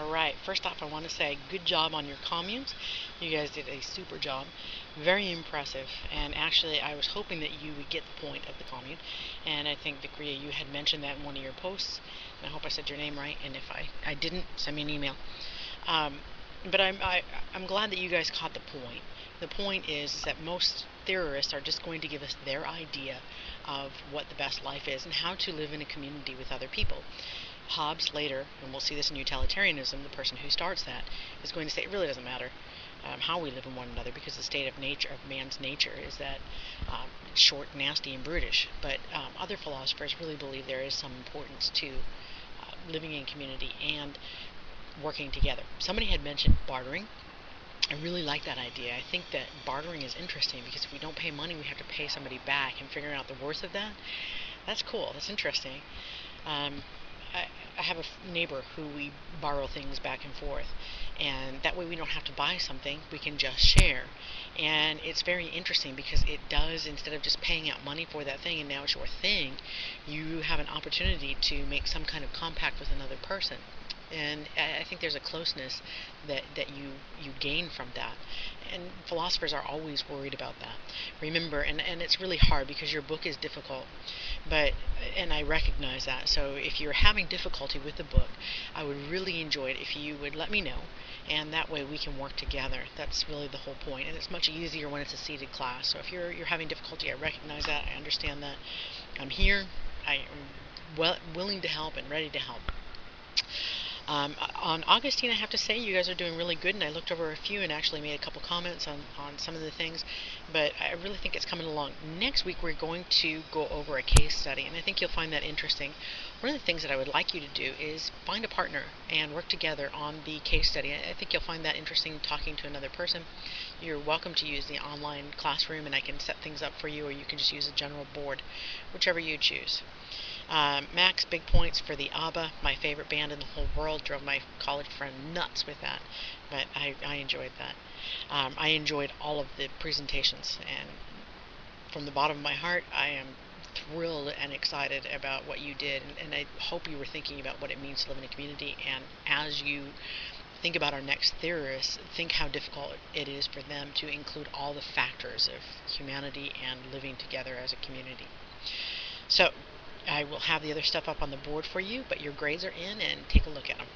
Alright, first off I want to say good job on your communes. You guys did a super job. Very impressive. And actually I was hoping that you would get the point of the commune. And I think Victoria, you had mentioned that in one of your posts. And I hope I said your name right. And if I didn't, send me an email. But I'm glad that you guys caught the point. The point is that most theorists are just going to give us their idea of what the best life is and how to live in a community with other people. Hobbes later, and we'll see this in utilitarianism, the person who starts that, is going to say it really doesn't matter how we live in one another, because the state of nature of man's nature is that short, nasty, and brutish. But other philosophers really believe there is some importance to living in community and working together. Somebody had mentioned bartering. I really like that idea. I think that bartering is interesting because if we don't pay money, we have to pay somebody back, and figuring out the worth of that, that's cool. That's interesting. Um, I have a neighbor who we borrow things back and forth, and that way we don't have to buy something, we can just share. And it's very interesting because it does, instead of just paying out money for that thing and now it's your thing, you have an opportunity to make some kind of compact with another person. And I think there's a closeness that you gain from that. And philosophers are always worried about that. Remember, and it's really hard because your book is difficult, and I recognize that. So if you're having difficulty with the book, I would really enjoy it if you would let me know, and that way we can work together. That's really the whole point. And it's much easier when it's a seated class. So if you're having difficulty, I recognize that. I understand that. I'm here. I am willing to help and ready to help. On Augustine, I have to say, you guys are doing really good, and I looked over a few and actually made a couple comments on some of the things, but I really think it's coming along. Next week, we're going to go over a case study, and I think you'll find that interesting. One of the things that I would like you to do is find a partner and work together on the case study. I think you'll find that interesting talking to another person. You're welcome to use the online classroom, and I can set things up for you, or you can just use a general board, whichever you choose. Max, big points for the ABBA, my favorite band in the whole world. Drove my college friend nuts with that, but I enjoyed that. I enjoyed all of the presentations, and from the bottom of my heart, I am thrilled and excited about what you did, and I hope you were thinking about what it means to live in a community, and as you think about our next theorists, think how difficult it is for them to include all the factors of humanity and living together as a community. So I will have the other stuff up on the board for you, but your grades are in, and take a look at them.